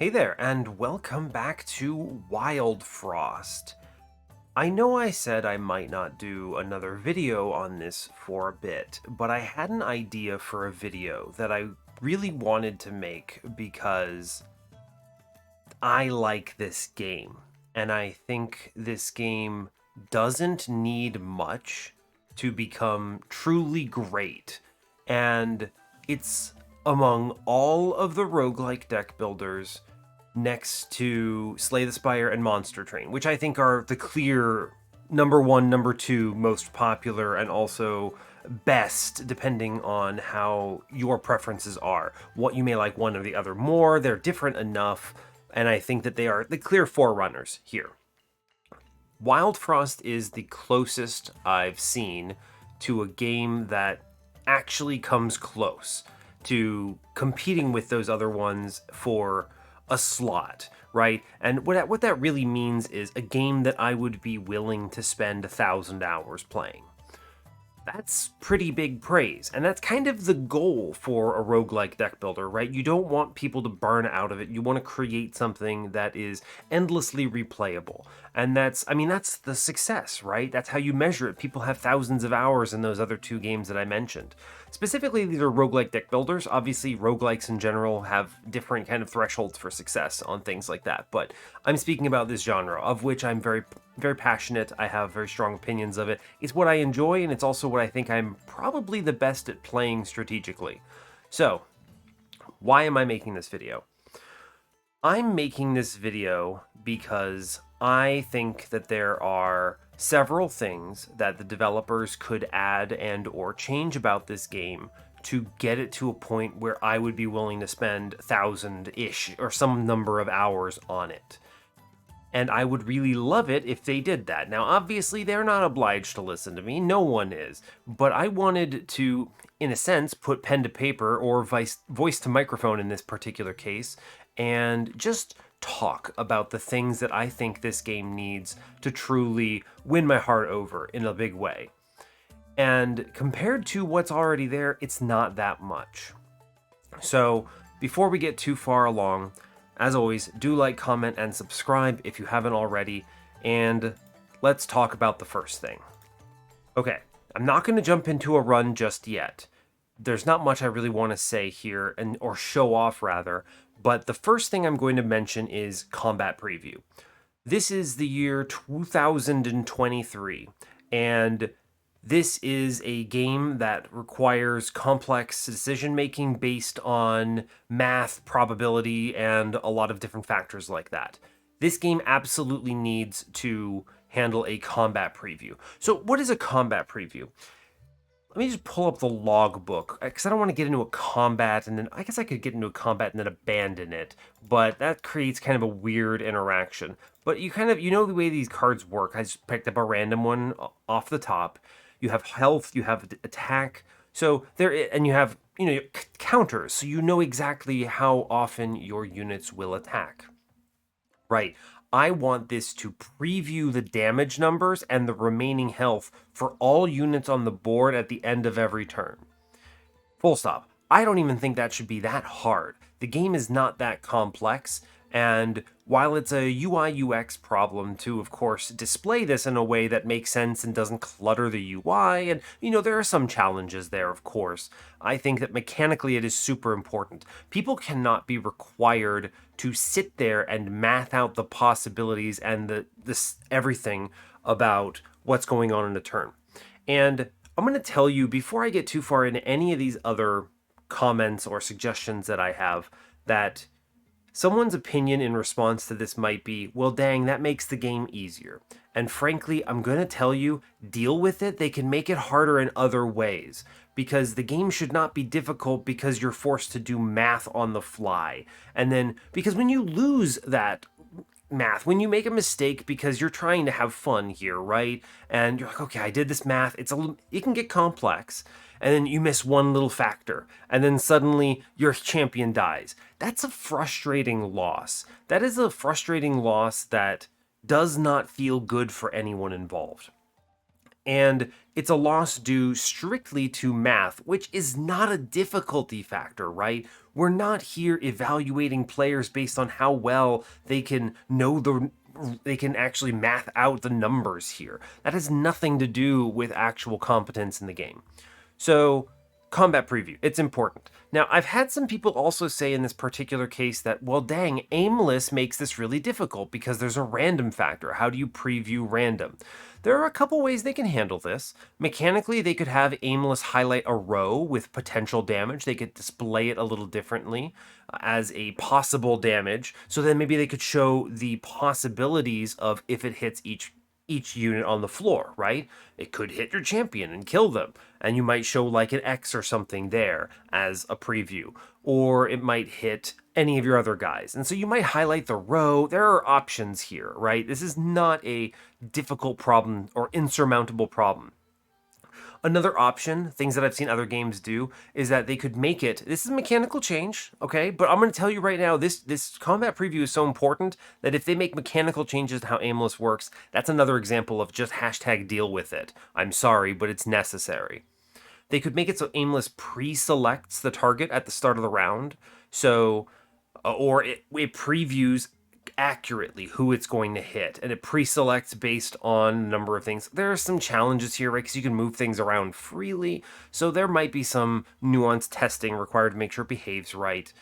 Hey there, and welcome back to Wildfrost. I know I said I might not do another video on this for a bit, but I had an idea for a video that I really wanted to make because I like this game, and I think this game doesn't need much to become truly great, and it's among all of the roguelike deck builders next to Slay the Spire and Monster Train, which I think are the clear number one, number two most popular, and also best depending on how your preferences are. What you may like one or the other more, they're different enough, and I think that they are the clear forerunners here. Wildfrost is the closest I've seen to a game that actually comes close to competing with those other ones for a slot, right? And what that really means is a game that I would be willing to spend 1,000 hours playing. That's pretty big praise, and that's kind of the goal for a roguelike deck builder, right? You don't want people to burn out of it. You want to create something that is endlessly replayable. And that's the success, right? That's how you measure it. People have thousands of hours in those other two games that I mentioned. Specifically, these are roguelike deck builders. Obviously, roguelikes in general have different kind of thresholds for success on things like that. But I'm speaking about this genre, of which I'm very, very passionate. I have very strong opinions of it. It's what I enjoy, and it's also what I think I'm probably the best at playing strategically. So, why am I making this video? I'm making this video because I think that there are several things that the developers could add and or change about this game to get it to a point where I would be willing to spend 1,000-ish or some number of hours on it. And I would really love it if they did that. Now, obviously, they're not obliged to listen to me. No one is. But I wanted to, in a sense, put pen to paper or voice to microphone in this particular case and just talk about the things that I think this game needs to truly win my heart over in a big way. And compared to what's already there, it's not that much. So, before we get too far along, as always, do like, comment, and subscribe if you haven't already, and let's talk about the first thing. Okay, I'm not going to jump into a run just yet. There's not much I really want to say here, or show off rather, but the first thing I'm going to mention is combat preview. This is the year 2023, and this is a game that requires complex decision making based on math, probability, and a lot of different factors like that. This game absolutely needs to handle a combat preview. So what is a combat preview? Let me just pull up the logbook, because I don't want to get into a combat, and then I guess I could get into a combat and then abandon it, but that creates kind of a weird interaction. But you know the way these cards work. I just picked up a random one off the top. You have health, you have attack, so and you have counters, so you know exactly how often your units will attack. Right. I want this to preview the damage numbers and the remaining health for all units on the board at the end of every turn. Full stop. I don't even think that should be that hard. The game is not that complex, and while it's a UI UX problem to, of course, display this in a way that makes sense and doesn't clutter the UI, and, there are some challenges there, of course, I think that mechanically it is super important. People cannot be required to sit there and math out the possibilities and this everything about what's going on in a turn. And I'm going to tell you, before I get too far into any of these other comments or suggestions that I have, that someone's opinion in response to this might be, well, dang, that makes the game easier. And frankly, I'm going to tell you, deal with it. They can make it harder in other ways, because the game should not be difficult because you're forced to do math on the fly. And then, because when you lose that math, when you make a mistake because you're trying to have fun here, right? And you're like, okay, I did this math. It can get complex. And then you miss one little factor, and then suddenly your champion dies. That's a frustrating loss. That is a frustrating loss that does not feel good for anyone involved. And it's a loss due strictly to math, which is not a difficulty factor, right? We're not here evaluating players based on how well they can they can actually math out the numbers here. That has nothing to do with actual competence in the game. So, combat preview, it's important. Now, I've had some people also say in this particular case that, well, dang, aimless makes this really difficult because there's a random factor. How do you preview random? There are a couple ways they can handle this. Mechanically, they could have aimless highlight a row with potential damage. They could display it a little differently as a possible damage. So then maybe they could show the possibilities of if it hits each unit on the floor, right? It could hit your champion and kill them, and you might show like an X or something there as a preview, or it might hit any of your other guys. And so you might highlight the row. There are options here, right? This is not a difficult problem or insurmountable problem. Another option, things that I've seen other games do, is that they could make it. This is a mechanical change, okay? But I'm going to tell you right now, this combat preview is so important that if they make mechanical changes to how aimless works, that's another example of just hashtag deal with it. I'm sorry, but it's necessary. They could make it so aimless pre-selects the target at the start of the round, so or it previews accurately who it's going to hit, and it pre-selects based on a number of things. There are some challenges here, right? Because you can move things around freely, so there might be some nuanced testing required to make sure it behaves right,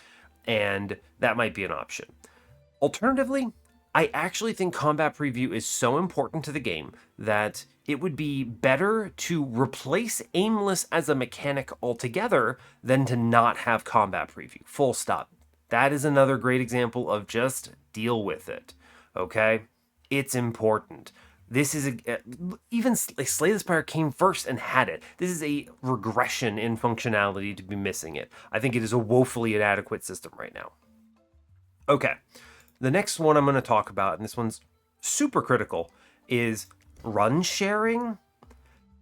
and that might be an option. Alternatively, I actually think combat preview is so important to the game that it would be better to replace aimless as a mechanic altogether than to not have combat preview. Full stop. That is another great example of just deal with it. Okay? It's important. This is even Slay the Spire came first and had it. This is a regression in functionality to be missing it. I think it is a woefully inadequate system right now. Okay. The next one I'm going to talk about, and this one's super critical, is run sharing.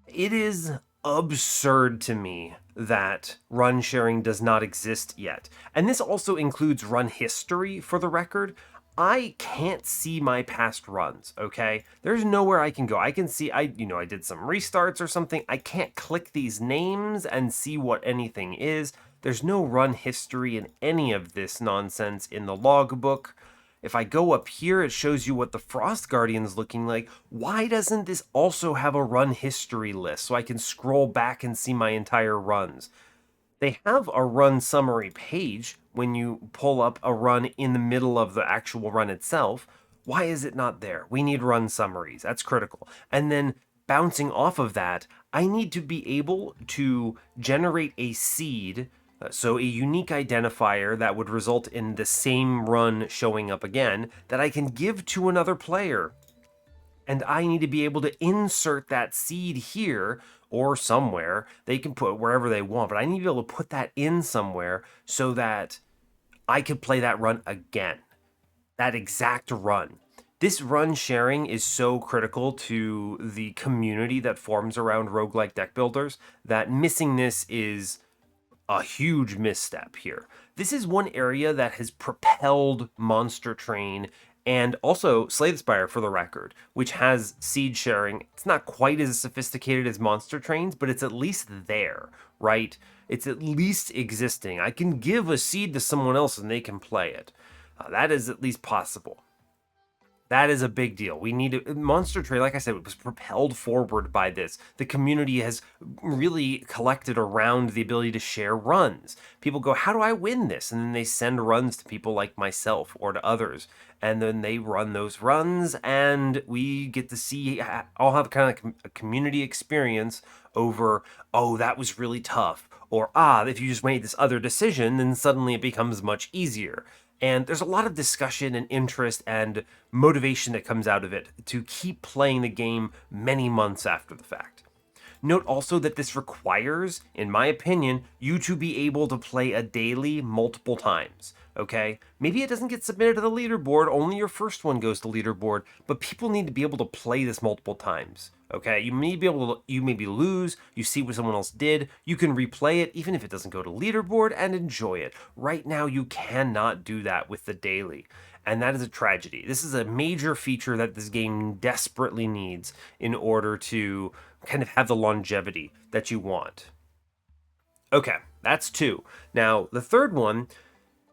It is absurd to me that run sharing does not exist yet. And this also includes run history, for the record. I can't see my past runs, okay? There's nowhere I can go. I can see, I did some restarts or something. I can't click these names and see what anything is. There's no run history in any of this nonsense in the logbook. If I go up here, it shows you what the Frost Guardian's looking like. Why doesn't this also have a run history list so I can scroll back and see my entire runs? They have a run summary page when you pull up a run in the middle of the actual run itself. Why is it not there? We need run summaries. That's critical. And then bouncing off of that, I need to be able to generate a seed, so a unique identifier that would result in the same run showing up again that I can give to another player. And I need to be able to insert that seed here or somewhere. They can put wherever they want, but I need to be able to put that in somewhere so that I could play that run again. That exact run. This run sharing is so critical to the community that forms around roguelike deck builders that missing this is a huge misstep here. This is one area that has propelled Monster Train and also Slay the Spire, for the record, which has seed sharing. It's not quite as sophisticated as Monster Trains, but it's at least there, right? It's at least existing. I can give a seed to someone else and they can play it. That is at least possible. That is a big deal. We need to, Monster Train, like I said, it was propelled forward by this. The community has really collected around the ability to share runs. People go, how do I win this? And then they send runs to people like myself or to others. And then they run those runs and we get to see, I'll have kind of a community experience over, oh, that was really tough. Or, if you just made this other decision, then suddenly it becomes much easier. And there's a lot of discussion and interest and motivation that comes out of it to keep playing the game many months after the fact. Note also that this requires, in my opinion, you to be able to play a daily multiple times, okay? Maybe it doesn't get submitted to the leaderboard, only your first one goes to leaderboard, but people need to be able to play this multiple times, okay? You maybe lose, you see what someone else did, you can replay it, even if it doesn't go to leaderboard, and enjoy it. Right now, you cannot do that with the daily, and that is a tragedy. This is a major feature that this game desperately needs in order to kind of have the longevity that you want. Okay, that's 2. Now, the third one,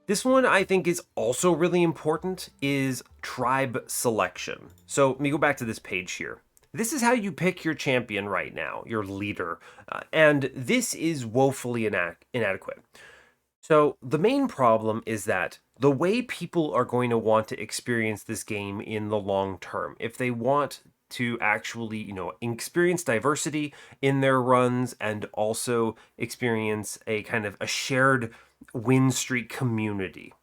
this one I think is also really important, is tribe selection. So let me go back to this page here. This is how you pick your champion right now, your leader, and this is woefully inadequate. So the main problem is that the way people are going to want to experience this game in the long term, if they want to actually, experience diversity in their runs and also experience a kind of a shared win streak community,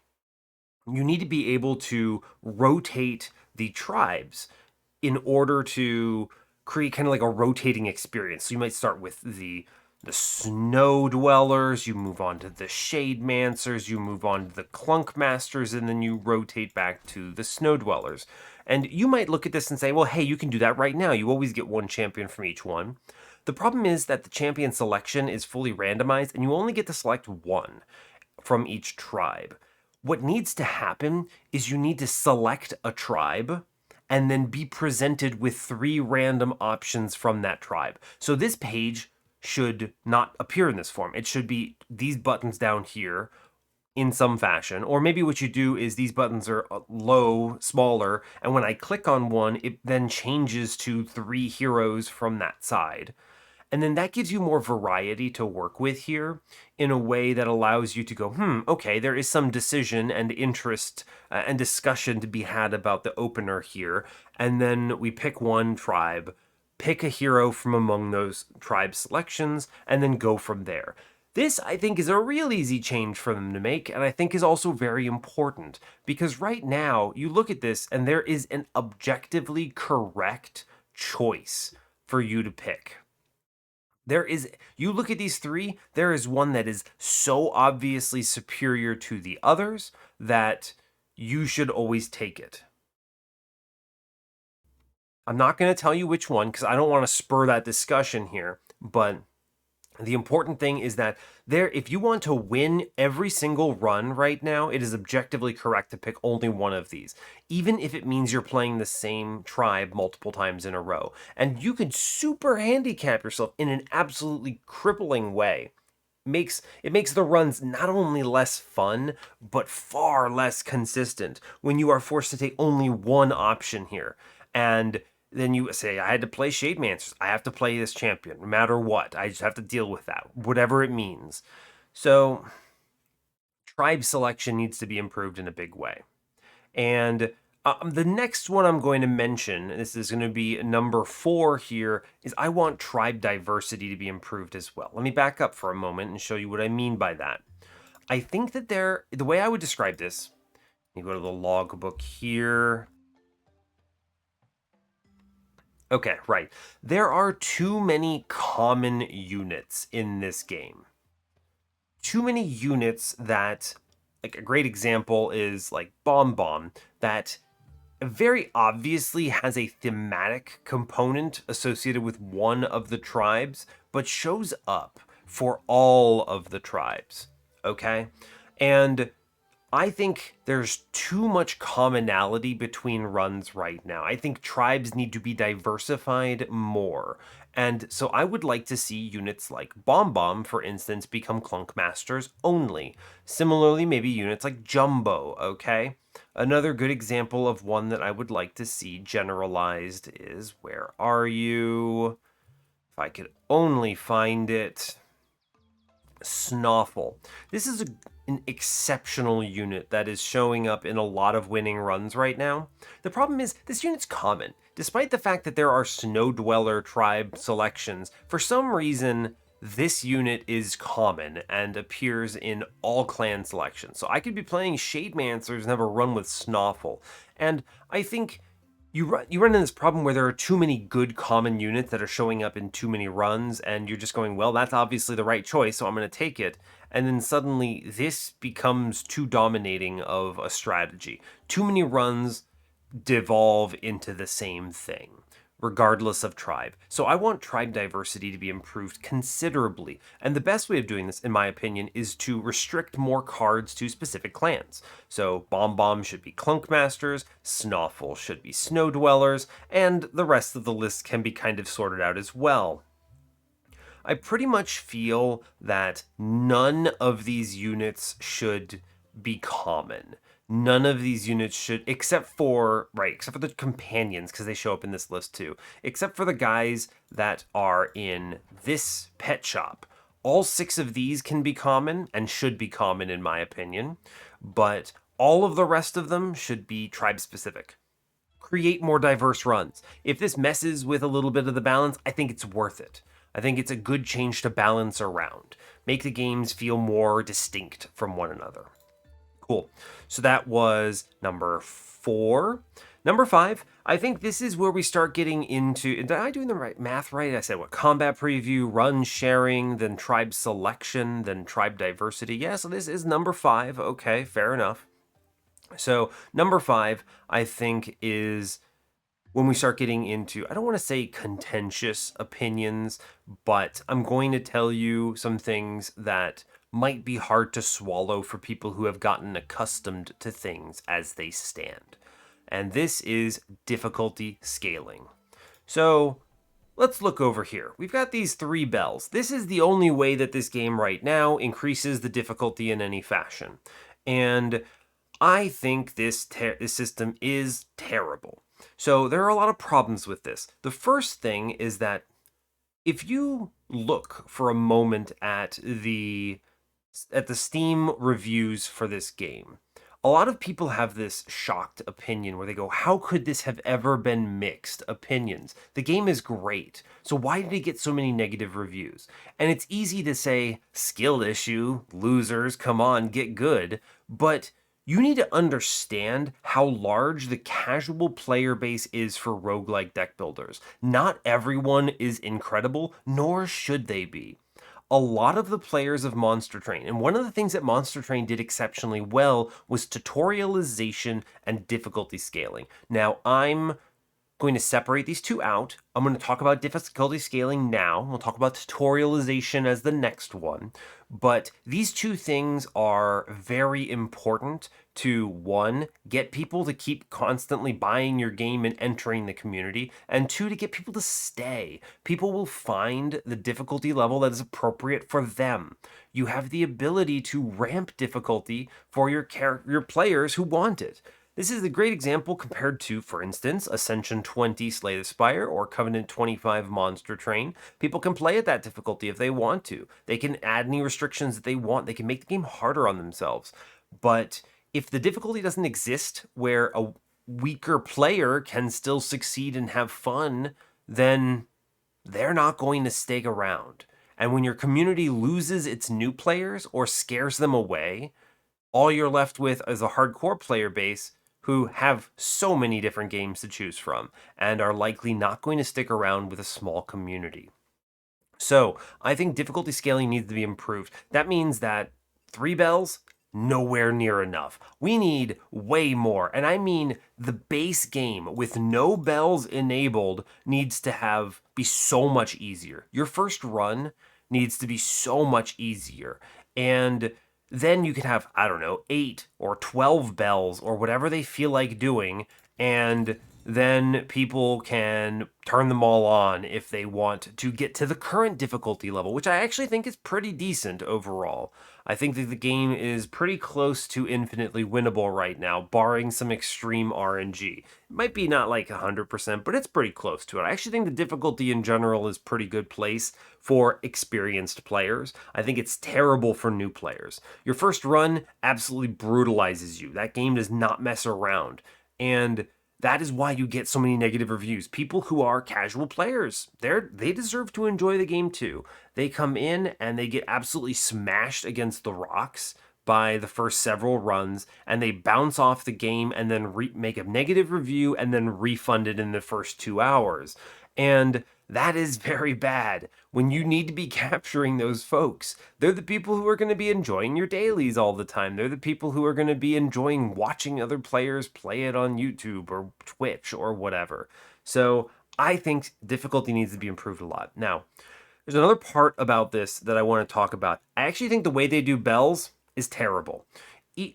you need to be able to rotate the tribes in order to create kind of like a rotating experience. So you might start with the snow dwellers, you move on to the shade mancers, you move on to the clunk masters, and then you rotate back to the snow dwellers. And you might look at this and say, well, hey, you can do that right now. You always get one champion from each one. The problem is that the champion selection is fully randomized, and you only get to select one from each tribe. What needs to happen is you need to select a tribe and then be presented with 3 random options from that tribe. So this page should not appear in this form. It should be these buttons down here in some fashion. Or maybe what you do is these buttons are low, smaller, and when I click on one, it then changes to 3 heroes from that side. And then that gives you more variety to work with here in a way that allows you to go, okay, there is some decision and interest and discussion to be had about the opener here. And then we pick one tribe, pick a hero from among those tribe selections, and then go from there. This, I think, is a real easy change for them to make, and I think is also very important, because right now, you look at this, and there is an objectively correct choice for you to pick. You look at these 3, there is one that is so obviously superior to the others that you should always take it. I'm not going to tell you which one because I don't want to spur that discussion here, but the important thing is that if you want to win every single run right now, it is objectively correct to pick only one of these, even if it means you're playing the same tribe multiple times in a row. And you can super handicap yourself in an absolutely crippling way. It makes the runs not only less fun, but far less consistent when you are forced to take only one option here. And then you say, I had to play Shade Mancers. I have to play this champion, no matter what. I just have to deal with that, whatever it means. So, tribe selection needs to be improved in a big way. And the next one I'm going to mention, this is going to be number 4 here, is I want tribe diversity to be improved as well. Let me back up for a moment and show you what I mean by that. I think that the way I would describe this, you go to the logbook here. Okay, right. There are too many common units in this game. Too many units that, like a great example is like Bomb Bomb, that very obviously has a thematic component associated with one of the tribes, but shows up for all of the tribes, okay? And I think there's too much commonality between runs right now. I think tribes need to be diversified more. And so I would like to see units like Bomb Bomb, for instance, become Clunk Masters only. Similarly, maybe units like Jumbo, okay? Another good example of one that I would like to see generalized is, where are you? If I could only find it. Snoffle. This is an exceptional unit that is showing up in a lot of winning runs right now. The problem is, this unit's common. Despite the fact that there are Snow Dweller tribe selections, for some reason, this unit is common and appears in all clan selections. So I could be playing Shade Mancers and have a run with Snoffle. And I think you run into this problem where there are too many good common units that are showing up in too many runs, and you're just going, well, that's obviously the right choice, so I'm going to take it. And then suddenly this becomes too dominating of a strategy. Too many runs devolve into the same thing, regardless of tribe. So I want tribe diversity to be improved considerably. And the best way of doing this, in my opinion, is to restrict more cards to specific clans. So Bomb Bomb should be Clunk Masters, Snoffle should be Snow Dwellers, and the rest of the list can be kind of sorted out as well. I pretty much feel that none of these units should be common. None of these units should, except for the companions, because they show up in this list too, except for the guys that are in this pet shop. All 6 of these can be common and should be common, in my opinion, but all of the rest of them should be tribe specific. Create more diverse runs. If this messes with a little bit of the balance, I think it's worth it. I think it's a good change to balance around. Make the games feel more distinct from one another. Cool. So that was number 4. Number 5, I think this is where we start getting into, am I doing the right math right? I said what? Combat preview, run sharing, then tribe selection, then tribe diversity. Yeah, so this is number 5. Okay, fair enough. So number 5, I think, is when we start getting into, I don't want to say contentious opinions, but I'm going to tell you some things that might be hard to swallow for people who have gotten accustomed to things as they stand. And this is difficulty scaling. So let's look over here. We've got these 3 bells. This is the only way that this game right now increases the difficulty in any fashion. And I think this system is terrible. So there are a lot of problems with this. The first thing is that if you look for a moment at the Steam reviews for this game, a lot of people have this shocked opinion where they go, how could this have ever been mixed opinions? The game is great. So why did it get so many negative reviews? And it's easy to say, skill issue, losers, come on, get good. But you need to understand how large the casual player base is for roguelike deck builders. Not everyone is incredible, nor should they be. A lot of the players of Monster Train, and one of the things that Monster Train did exceptionally well was tutorialization and difficulty scaling. Now, I'm going to separate these 2 out. I'm going to talk about difficulty scaling now. We'll talk about tutorialization as the next one. But these 2 things are very important to, 1, get people to keep constantly buying your game and entering the community, and 2, to get people to stay. People will find the difficulty level that is appropriate for them. You have the ability to ramp difficulty for your players who want it. This is a great example compared to, for instance, Ascension 20 Slay the Spire or Covenant 25 Monster Train. People can play at that difficulty if they want to. They can add any restrictions that they want. They can make the game harder on themselves. But if the difficulty doesn't exist where a weaker player can still succeed and have fun, then they're not going to stick around. And when your community loses its new players or scares them away, all you're left with is a hardcore player base who have so many different games to choose from and are likely not going to stick around with a small community. So I think difficulty scaling needs to be improved. That means that 3 bells, nowhere near enough. We need way more. And I mean the base game with no bells enabled needs to be so much easier. Your first run needs to be so much easier. And then you can have, 8 or 12 bells or whatever they feel like doing, and then people can turn them all on if they want to get to the current difficulty level, which I actually think is pretty decent overall. I think that the game is pretty close to infinitely winnable right now, barring some extreme RNG. It might be not like 100%, but it's pretty close to it. I actually think the difficulty in general is pretty good place for experienced players. I think it's terrible for new players. Your first run absolutely brutalizes you. That game does not mess around. And that is why you get so many negative reviews. People who are casual players, they deserve to enjoy the game too. They come in and they get absolutely smashed against the rocks by the first several runs, and they bounce off the game and then make a negative review and then refund it in the first 2 hours. And that is very bad when you need to be capturing those folks. They're the people who are going to be enjoying your dailies all the time. They're the people who are going to be enjoying watching other players play it on YouTube or Twitch or whatever. So I think difficulty needs to be improved a lot. Now, there's another part about this that I want to talk about. I actually think the way they do bells is terrible.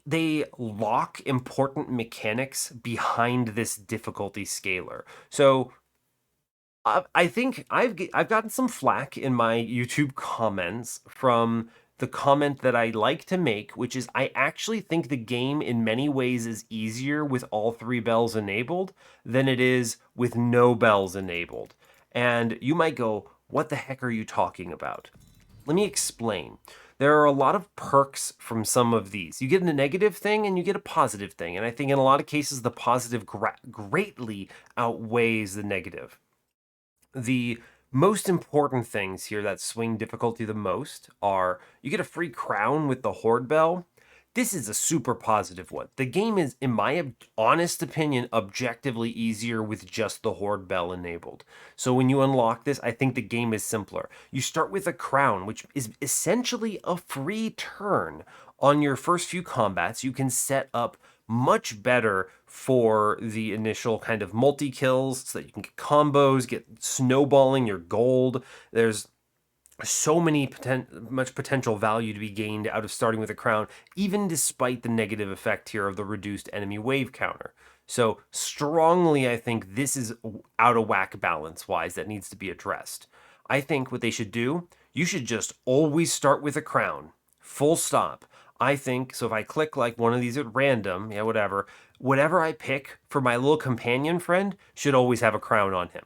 They lock important mechanics behind this difficulty scaler. So I think I've gotten some flack in my YouTube comments from the comment that I like to make, which is I actually think the game in many ways is easier with all three bells enabled than it is with no bells enabled. And you might go, what the heck are you talking about? Let me explain. There are a lot of perks from some of these. You get a negative thing and you get a positive thing. And I think in a lot of cases, the positive greatly outweighs the negative. The most important things here that swing difficulty the most are you get a free crown with the Horde Bell. This is a super positive one. The game is, in my honest opinion, objectively easier with just the Horde Bell enabled. So when you unlock this, I think the game is simpler. You start with a crown, which is essentially a free turn. On your first few combats, you can set up much better for the initial kind of multi-kills so that you can get combos, get snowballing your gold. There's so much potential value to be gained out of starting with a crown, even despite the negative effect here of the reduced enemy wave counter. So strongly, I think this is out of whack balance-wise that needs to be addressed. I think what they should do, you should just always start with a crown, full stop. I think, so if I click like one of these at random, yeah, whatever I pick for my little companion friend should always have a crown on him.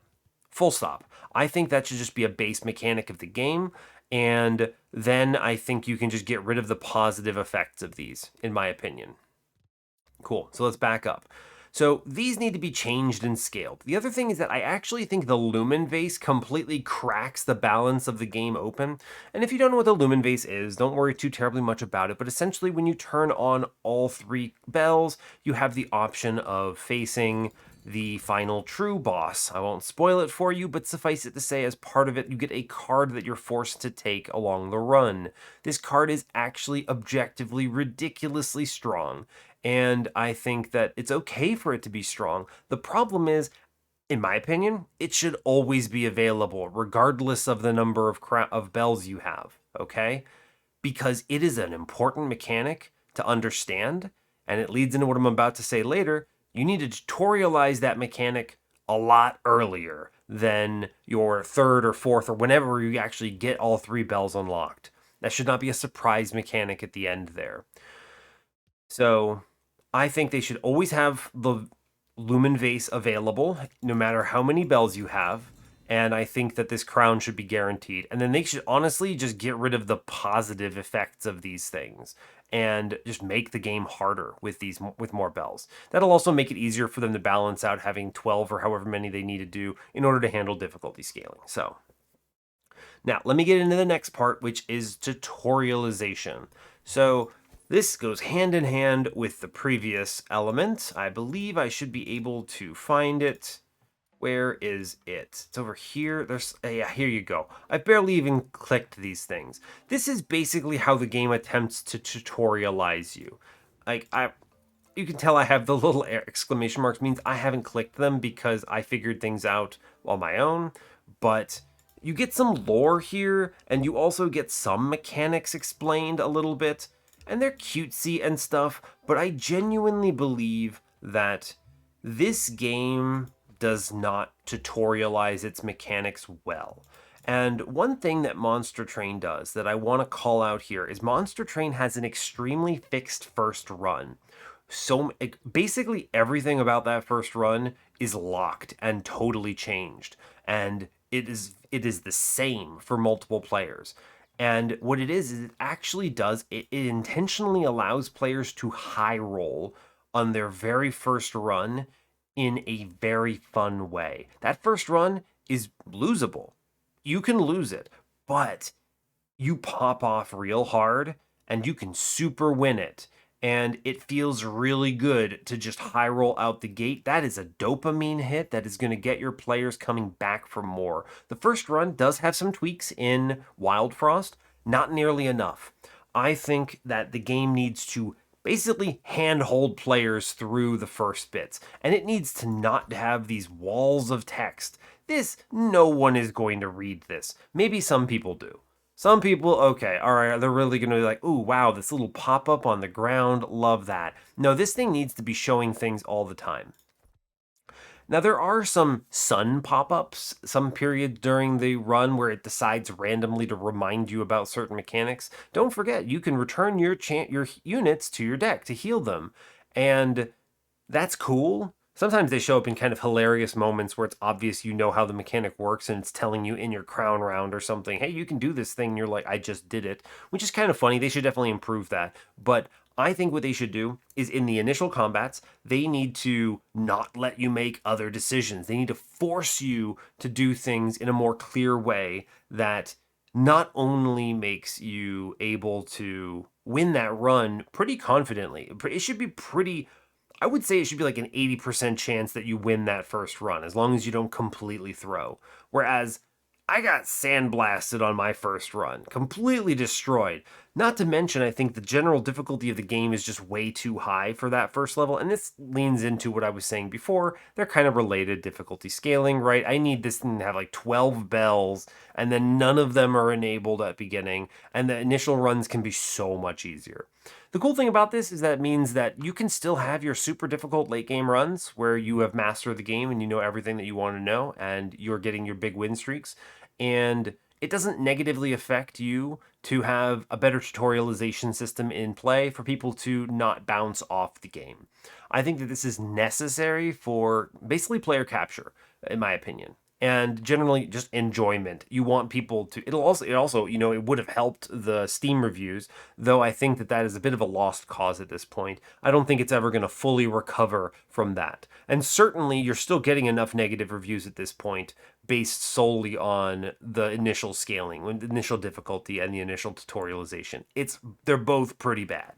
Full stop. I think that should just be a base mechanic of the game, and then I think you can just get rid of the positive effects of these, in my opinion. Cool, so let's back up. So these need to be changed and scaled. The other thing is that I actually think the Lumen Vase completely cracks the balance of the game open. And if you don't know what the Lumen Vase is, don't worry too terribly much about it. But essentially when you turn on all three bells, you have the option of facing the final true boss. I won't spoil it for you, but suffice it to say, as part of it, you get a card that you're forced to take along the run. This card is actually objectively ridiculously strong, and I think that it's okay for it to be strong. The problem is, in my opinion, it should always be available, regardless of the number of bells you have, okay? Because it is an important mechanic to understand, and it leads into what I'm about to say later. You need to tutorialize that mechanic a lot earlier than your third or fourth or whenever you actually get all three bells unlocked. That should not be a surprise mechanic at the end there. So I think they should always have the Lumen Vase available, no matter how many bells you have. And I think that this crown should be guaranteed. And then they should honestly just get rid of the positive effects of these things and just make the game harder with more bells. That'll also make it easier for them to balance out having 12 or however many they need to do in order to handle difficulty scaling. So now let me get into the next part, which is tutorialization. So this goes hand in hand with the previous element. I believe I should be able to find it. Where is it? It's over here. Yeah, here you go. I barely even clicked these things. This is basically how the game attempts to tutorialize you. You can tell I have the little exclamation marks, means I haven't clicked them because I figured things out on my own, but you get some lore here, and you also get some mechanics explained a little bit, and they're cutesy and stuff, but I genuinely believe that this game does not tutorialize its mechanics well. And one thing that Monster Train does that I want to call out here is Monster Train has an extremely fixed first run. So basically everything about that first run is locked and totally changed. And it is the same for multiple players. And what it is it actually does, it intentionally allows players to high roll on their very first run in a very fun way. That first run is losable. You can lose it, but you pop off real hard and you can super win it. And it feels really good to just high roll out the gate. That is a dopamine hit that is going to get your players coming back for more. The first run does have some tweaks in Wildfrost, not nearly enough. I think that the game needs to basically handhold players through the first bits. And it needs to not have these walls of text. This, no one is going to read this. Maybe some people do. Some people, okay, all right, they're really going to be like, ooh, wow, this little pop up on the ground, love that. No, this thing needs to be showing things all the time. Now, there are some sun pop ups, some periods during the run where it decides randomly to remind you about certain mechanics. Don't forget, you can return your units to your deck to heal them. And that's cool. Sometimes they show up in kind of hilarious moments where it's obvious you know how the mechanic works and it's telling you in your crown round or something, hey, you can do this thing. And you're like, I just did it, which is kind of funny. They should definitely improve that. But I think what they should do is in the initial combats, they need to not let you make other decisions. They need to force you to do things in a more clear way that not only makes you able to win that run pretty confidently, it should be pretty, I would say it should be like an 80% chance that you win that first run, as long as you don't completely throw. Whereas I got sandblasted on my first run, completely destroyed. Not to mention, I think the general difficulty of the game is just way too high for that first level, and this leans into what I was saying before. They're kind of related, difficulty scaling, right? I need this thing to have like 12 bells, and then none of them are enabled at beginning, and the initial runs can be so much easier. The cool thing about this is that it means that you can still have your super difficult late game runs where you have mastered the game and you know everything that you want to know and you're getting your big win streaks. And it doesn't negatively affect you to have a better tutorialization system in play for people to not bounce off the game. I think that this is necessary for basically player capture, in my opinion, and generally just enjoyment. You want people to, it also, it would have helped the Steam reviews, though I think that that is a bit of a lost cause at this point. I don't think it's ever going to fully recover from that. And certainly you're still getting enough negative reviews at this point based solely on the initial scaling, the initial difficulty and the initial tutorialization. They're both pretty bad.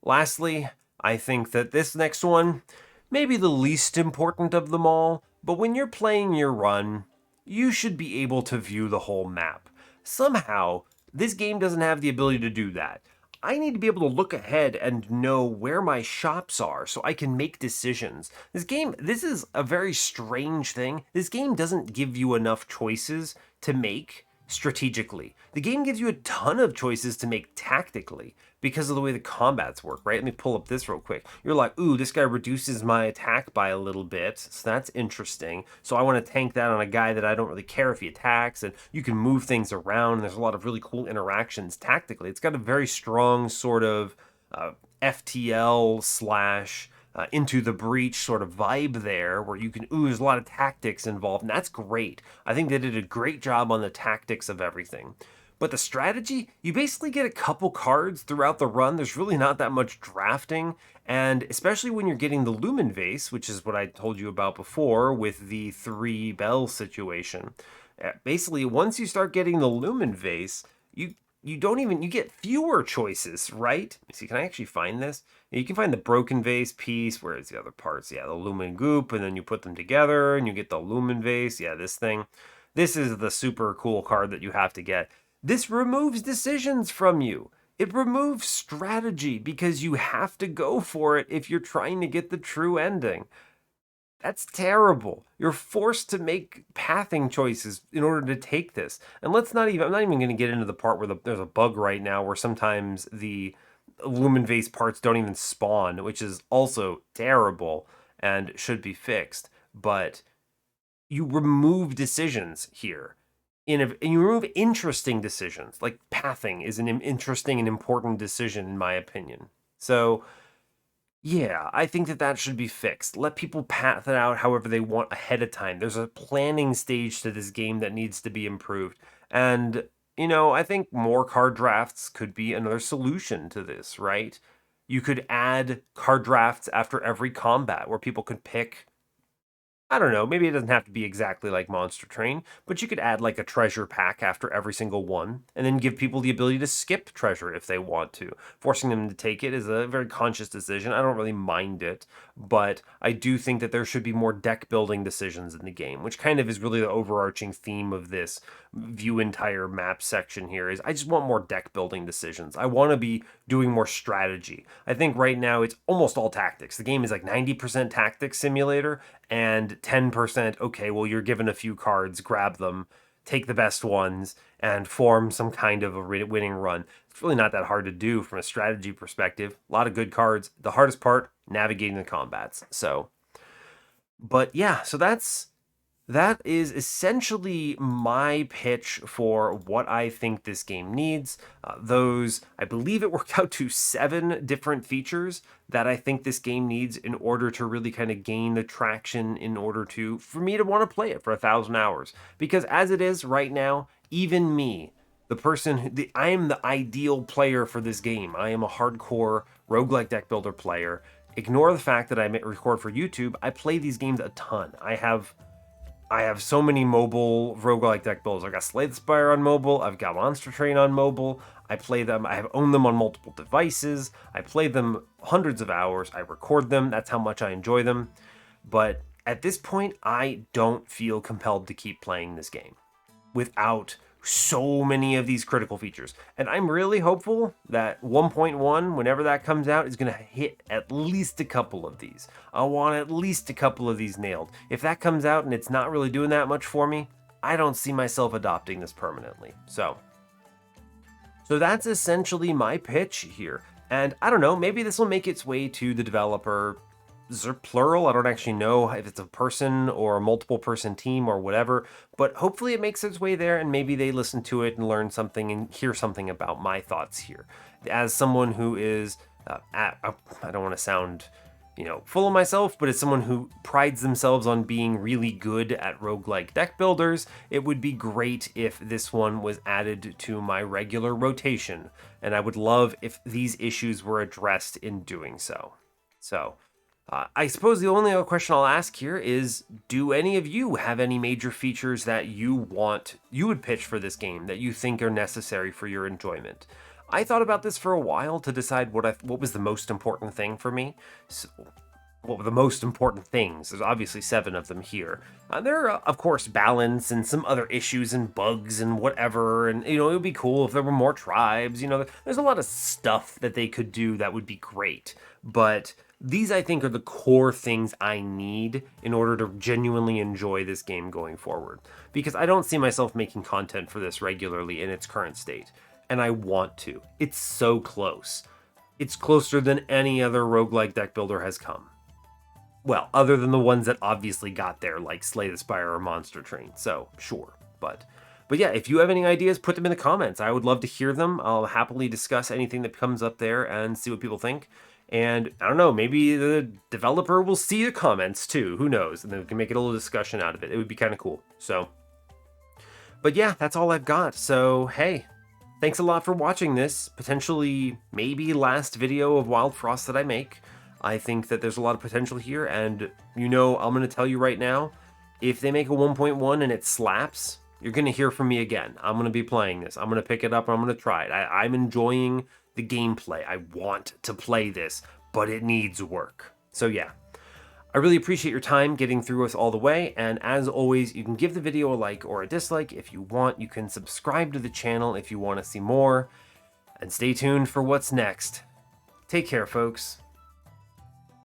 Lastly, I think that this next one may be the least important of them all, but when you're playing your run, you should be able to view the whole map. Somehow, this game doesn't have the ability to do that. I need to be able to look ahead and know where my shops are so I can make decisions. This is a very strange thing. This game doesn't give you enough choices to make strategically. The game gives you a ton of choices to make tactically because of the way the combats work, right? Let me pull up this real quick. You're like, ooh, this guy reduces my attack by a little bit, so that's interesting. So I want to tank that on a guy that I don't really care if he attacks, and you can move things around, and there's a lot of really cool interactions tactically. It's got a very strong sort of FTL slash Into the Breach sort of vibe there, where you can, there's a lot of tactics involved, and that's great. I think they did a great job on the tactics of everything. But the strategy, you basically get a couple cards throughout the run. There's really not that much drafting. And especially when you're getting the Lumen Vase, which is what I told you about before with the 3 bell situation. Basically, once you start getting the Lumen Vase, you get fewer choices, right? Let me see, can I actually find this? You can find the Broken Vase piece. Where is the other parts? Yeah, the Lumen Goop, and then you put them together and you get the Lumen Vase. Yeah, this thing. This is the super cool card that you have to get. This removes decisions from you. It removes strategy because you have to go for it if you're trying to get the true ending. That's terrible. You're forced to make pathing choices in order to take this. And I'm not even going to get into the part where there's a bug right now where sometimes the Lumen Vase parts don't even spawn, which is also terrible and should be fixed. But you remove decisions here. And you remove interesting decisions. Like pathing is an interesting and important decision, in my opinion. So, yeah, I think that that should be fixed. Let people path it out however they want ahead of time. There's a planning stage to this game that needs to be improved. And, I think more card drafts could be another solution to this, right? You could add card drafts after every combat where people could pick, I don't know, maybe it doesn't have to be exactly like Monster Train, but you could add like a treasure pack after every single one, and then give people the ability to skip treasure if they want to. Forcing them to take it is a very conscious decision. I don't really mind it, but I do think that there should be more deck building decisions in the game, which kind of is really the overarching theme of this view entire map section here is I just want more deck building decisions. I want to be doing more strategy. I think right now it's almost all tactics. The game is like 90% tactics simulator and 10%, okay, well, you're given a few cards, grab them, take the best ones, and form some kind of a winning run. It's really not that hard to do from a strategy perspective. A lot of good cards. The hardest part, navigating the combats. So, but yeah, so that is essentially my pitch for what I think this game needs. I believe it worked out to 7 different features that I think this game needs in order to really kind of gain the traction in order for me to want to play it for 1,000 hours. Because as it is right now, even me, I am the ideal player for this game. I am a hardcore roguelike deck builder player. Ignore the fact that I record for YouTube. I play these games a ton. I have so many mobile roguelike deck builders. I've got Slay the Spire on mobile. I've got Monster Train on mobile. I play them. I have owned them on multiple devices. I play them hundreds of hours. I record them. That's how much I enjoy them. But at this point, I don't feel compelled to keep playing this game without so many of these critical features. And I'm really hopeful that 1.1, whenever that comes out, is going to hit at least a couple of these. I want at least a couple of these nailed. If that comes out and it's not really doing that much for me, I don't see myself adopting this permanently. So that's essentially my pitch here. And I don't know, maybe this will make its way to the developer. Is there plural? I don't actually know if it's a person or a multiple person team or whatever, but hopefully it makes its way there and maybe they listen to it and learn something and hear something about my thoughts here. As someone who is, I don't want to sound, full of myself, but as someone who prides themselves on being really good at roguelike deck builders, it would be great if this one was added to my regular rotation, and I would love if these issues were addressed in doing so. I suppose the only other question I'll ask here is, do any of you have any major features that you would pitch for this game that you think are necessary for your enjoyment? I thought about this for a while to decide what was the most important thing for me. So, what were the most important things? There's obviously 7 of them here. There are, of course, balance and some other issues and bugs and whatever. And, it would be cool if there were more tribes. There's a lot of stuff that they could do that would be great. But these, I think, are the core things I need in order to genuinely enjoy this game going forward. Because I don't see myself making content for this regularly in its current state. And I want to. It's so close. It's closer than any other roguelike deck builder has come. Well, other than the ones that obviously got there, like Slay the Spire or Monster Train. So, sure. But yeah, if you have any ideas, put them in the comments. I would love to hear them. I'll happily discuss anything that comes up there and see what people think. And I don't know, maybe the developer will see the comments too. Who knows? And then we can make a little discussion out of it. It would be kind of cool. But yeah, that's all I've got. So, hey, thanks a lot for watching this. Potentially, maybe last video of Wildfrost that I make. I think that there's a lot of potential here. And, I'm going to tell you right now, if they make a 1.1 and it slaps, you're going to hear from me again. I'm going to be playing this. I'm going to pick it up and I'm going to try it. I'm enjoying the gameplay. I want to play this, but it needs work. So yeah, I really appreciate your time getting through us all the way. And as always, you can give the video a like or a dislike if you want. You can subscribe to the channel if you want to see more. And stay tuned for what's next. Take care, folks.